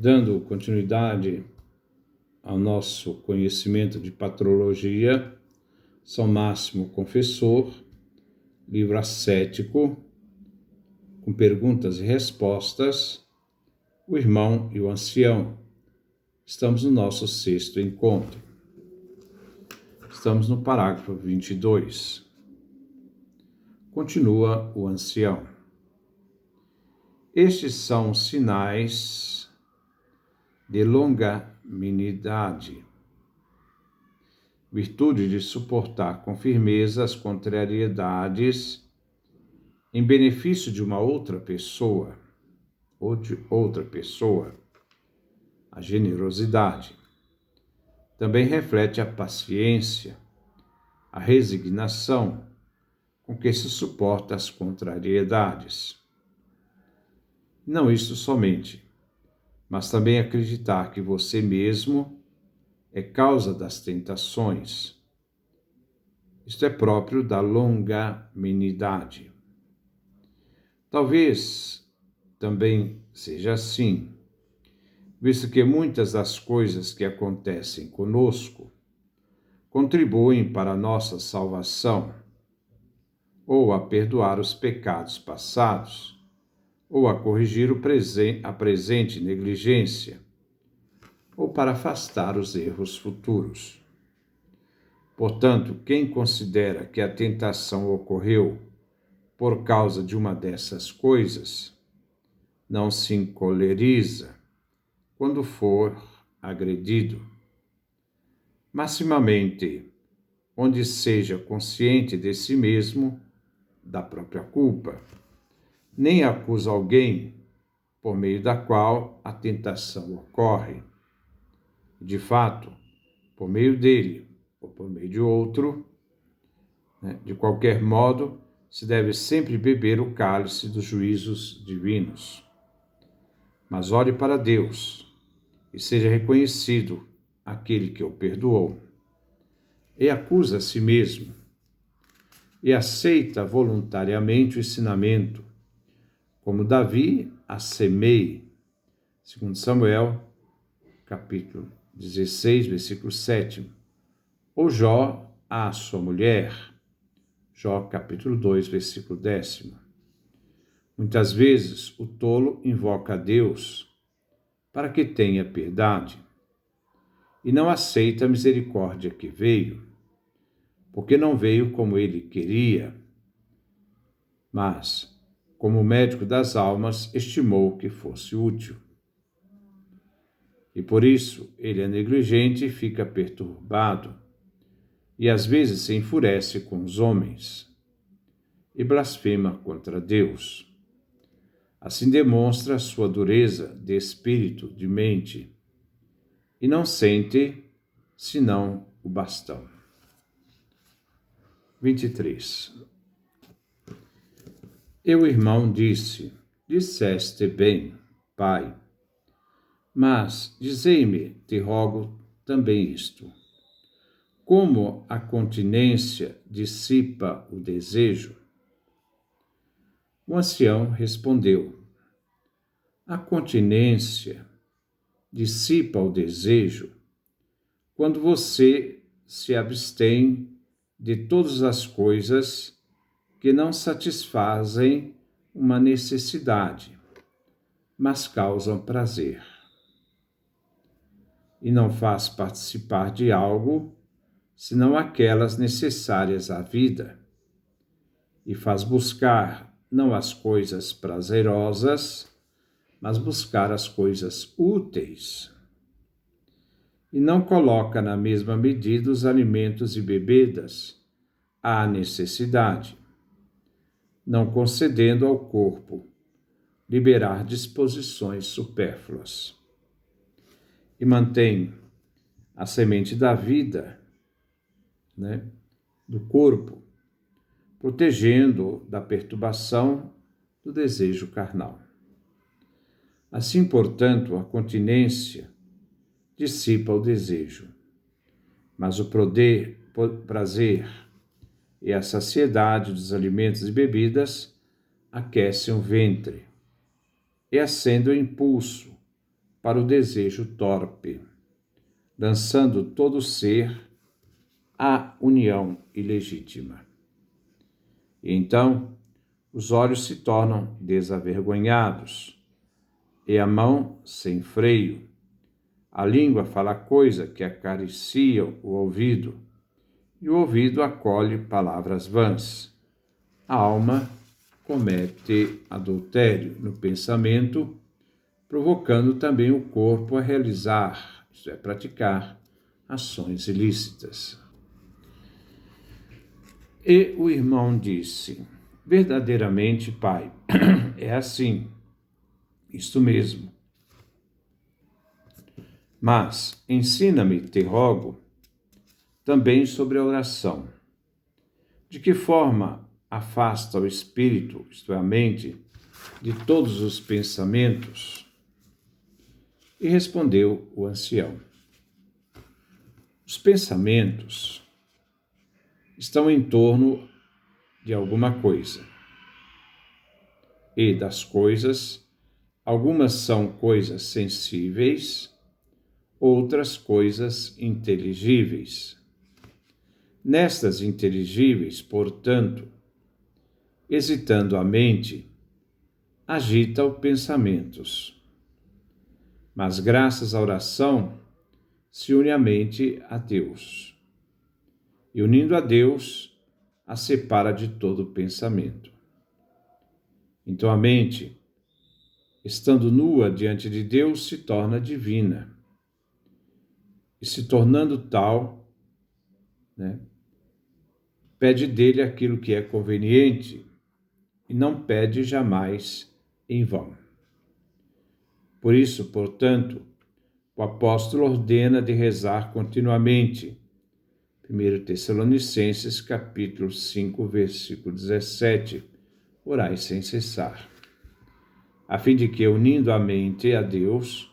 Dando continuidade ao nosso conhecimento de patrologia, São Máximo Confessor, livro ascético, com perguntas e respostas, o irmão e o ancião. Estamos no nosso 6º encontro. Estamos no parágrafo 22. Continua o ancião. Estes são sinais de longanimidade, virtude de suportar com firmeza as contrariedades em benefício de uma outra pessoa ou de outra pessoa. A generosidade também reflete a paciência, a resignação com que se suporta as contrariedades. Não isto somente, mas também acreditar que você mesmo é causa das tentações. Isto é próprio da longanimidade. Talvez também seja assim, visto que muitas das coisas que acontecem conosco contribuem para a nossa salvação, ou a perdoar os pecados passados, ou a corrigir a presente negligência, ou para afastar os erros futuros. Portanto, quem considera que a tentação ocorreu por causa de uma dessas coisas, não se encoleriza quando for agredido. Maximamente, onde seja consciente de si mesmo, da própria culpa, nem acusa alguém por meio da qual a tentação ocorre. De fato, por meio dele ou por meio de outro, de qualquer modo, se deve sempre beber o cálice dos juízos divinos. Mas ore para Deus e seja reconhecido aquele que o perdoou. E acusa a si mesmo e aceita voluntariamente o ensinamento, como Davi a Semei, segundo Samuel, capítulo 16, versículo 7, ou Jó a sua mulher, Jó capítulo 2, versículo 10. Muitas vezes o tolo invoca a Deus para que tenha piedade e não aceita a misericórdia que veio, porque não veio como ele queria, mas como o médico das almas estimou que fosse útil. E por isso ele é negligente e fica perturbado, e às vezes se enfurece com os homens e blasfema contra Deus. Assim demonstra sua dureza de espírito, de mente, e não sente senão o bastão. 23. E o irmão disse: Disseste bem, pai, mas dizei-me, te rogo também isto: como a continência dissipa o desejo? O ancião respondeu: a continência dissipa o desejo quando você se abstém de todas as coisas que não satisfazem uma necessidade, mas causam prazer, e não faz participar de algo senão aquelas necessárias à vida, e faz buscar não as coisas prazerosas, mas buscar as coisas úteis. E não coloca na mesma medida os alimentos e bebidas à necessidade, não concedendo ao corpo liberar disposições supérfluas. E mantém a semente da vida, do corpo, protegendo-o da perturbação do desejo carnal. Assim, portanto, a continência dissipa o desejo, mas o prazer e a saciedade dos alimentos e bebidas aquecem o ventre e acendem o impulso para o desejo torpe, lançando todo o ser à união ilegítima. E então, os olhos se tornam desavergonhados, e a mão sem freio. A língua fala coisa que acaricia o ouvido, e o ouvido acolhe palavras vãs. A alma comete adultério no pensamento, provocando também o corpo a realizar, isto é, praticar, ações ilícitas. E o irmão disse: verdadeiramente, pai, é assim, isto mesmo. Mas ensina-me, te rogo, também sobre a oração. De que forma afasta o espírito, isto é, a mente, de todos os pensamentos? E respondeu o ancião: os pensamentos estão em torno de alguma coisa. E das coisas, algumas são coisas sensíveis, outras coisas inteligíveis. Nestas inteligíveis, portanto, hesitando a mente, agita os pensamentos. Mas graças à oração, se une a mente a Deus. E unindo a Deus, a separa de todo pensamento. Então a mente, estando nua diante de Deus, se torna divina. E se tornando tal, pede dele aquilo que é conveniente e não pede jamais em vão. Por isso, portanto, o apóstolo ordena de rezar continuamente. 1 Tessalonicenses, capítulo 5, versículo 17. Orai sem cessar. A fim de que, unindo a mente a Deus,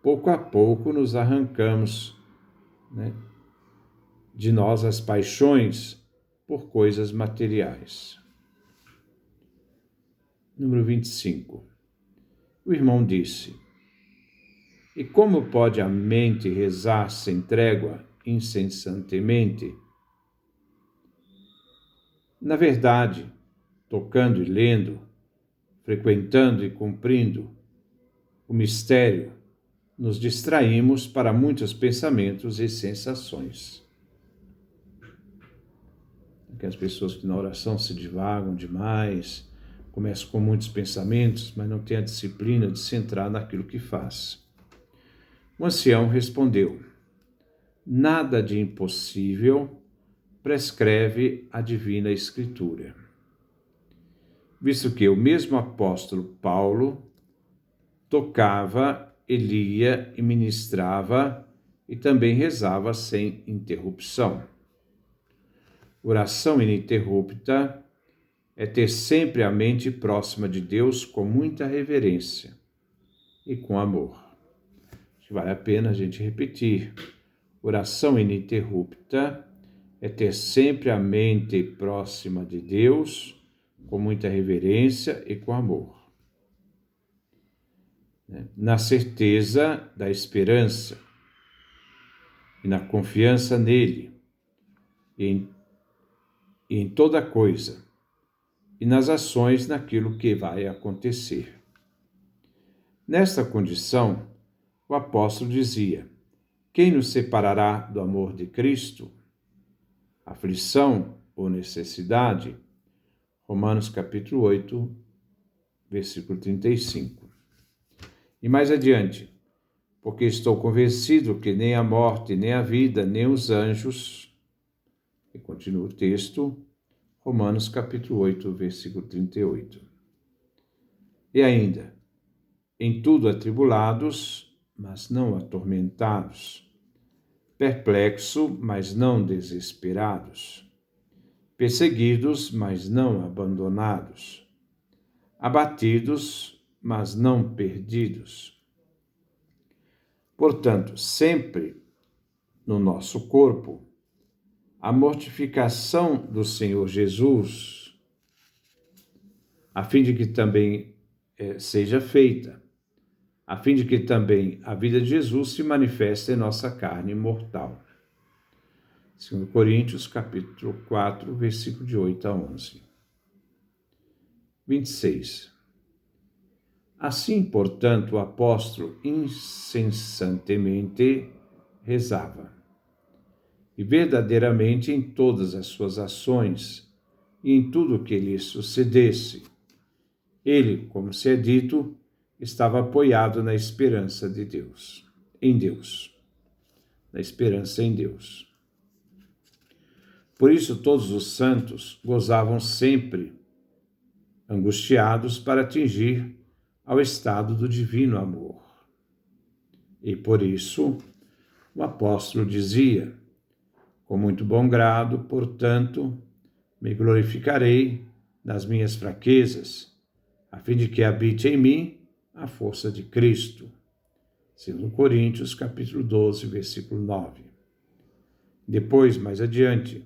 pouco a pouco nos arrancamos, de nós as paixões por coisas materiais. Número 25. O irmão disse: e como pode a mente rezar sem trégua, incessantemente? Na verdade, tocando e lendo, frequentando e cumprindo o mistério, nos distraímos para muitos pensamentos e sensações. Aquelas pessoas que na oração se divagam demais, começam com muitos pensamentos, mas não têm a disciplina de centrar naquilo que faz. O ancião respondeu: nada de impossível prescreve a divina Escritura, visto que o mesmo apóstolo Paulo tocava, lia e ministrava e também rezava sem interrupção. Oração ininterrupta é ter sempre a mente próxima de Deus com muita reverência e com amor. Vale a pena a gente repetir. Oração ininterrupta é ter sempre a mente próxima de Deus, com muita reverência e com amor. Na certeza da esperança e na confiança nele, e em toda coisa, e nas ações naquilo que vai acontecer. Nesta condição, o apóstolo dizia: quem nos separará do amor de Cristo? Aflição ou necessidade? Romanos capítulo 8, versículo 35. E mais adiante: porque estou convencido que nem a morte, nem a vida, nem os anjos, e continua o texto, Romanos capítulo 8, versículo 38. E ainda: em tudo atribulados, mas não atormentados, perplexos, mas não desesperados, perseguidos, mas não abandonados, abatidos, mas não perdidos. Portanto, sempre no nosso corpo, a mortificação do Senhor Jesus, a fim de que também seja feita a fim de que também a vida de Jesus se manifeste em nossa carne mortal. 2 Coríntios, capítulo 4, versículo de 8 a 11. 26. Assim, portanto, o apóstolo incessantemente rezava, e verdadeiramente em todas as suas ações e em tudo o que lhe sucedesse, ele, como se é dito, estava apoiado na esperança de Deus, em Deus, na esperança em Deus. Por isso todos os santos gozavam sempre, angustiados para atingir ao estado do divino amor. E por isso o apóstolo dizia: com muito bom grado, portanto, me glorificarei nas minhas fraquezas, a fim de que habite em mim a força de Cristo. 2 Coríntios, capítulo 12, versículo 9. Depois, mais adiante,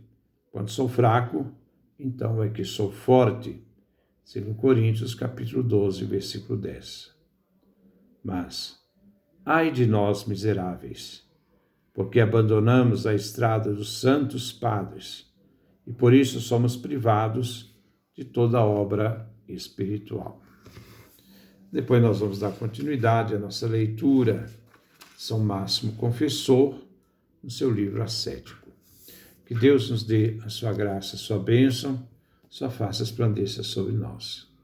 quando sou fraco, então é que sou forte. 2 Coríntios, capítulo 12, versículo 10. Mas, ai de nós miseráveis, porque abandonamos a estrada dos santos padres e por isso somos privados de toda obra espiritual. Depois nós vamos dar continuidade à nossa leitura de São Máximo Confessor, no seu livro Ascético. Que Deus nos dê a sua graça, a sua bênção, sua face resplandeça sobre nós.